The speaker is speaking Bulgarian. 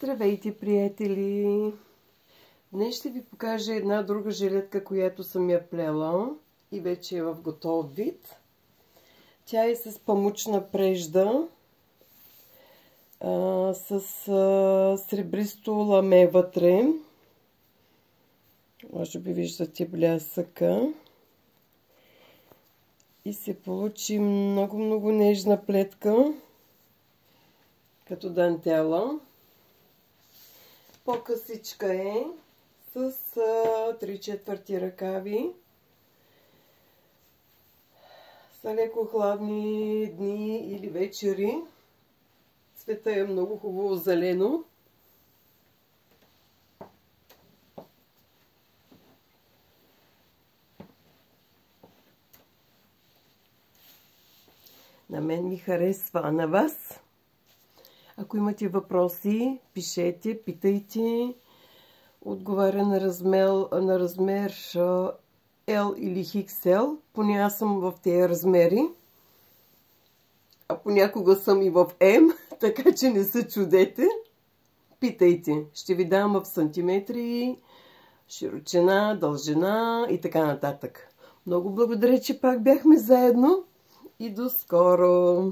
Здравейте, приятели! Днес ще ви покажа една друга жилетка, която съм я плела и вече е в готов вид. Тя е с памучна прежда, с сребристо ламе вътре. Може би виждате блясъка. И се получи много нежна плетка, като дантела. По-късичка е, с 3/4 ръкави. Са леко хладни дни или вечери. Цвета е много хубаво зелено. На мен ми харесва, а на вас? Ако имате въпроси, пишете, питайте. Отговаря на размер L или XL. Поне аз съм в тези размери. А понякога съм и в M, така че не се чудете. Питайте. Ще ви дам в сантиметри, широчина, дължина и така нататък. Много благодаря, че пак бяхме заедно и до скоро!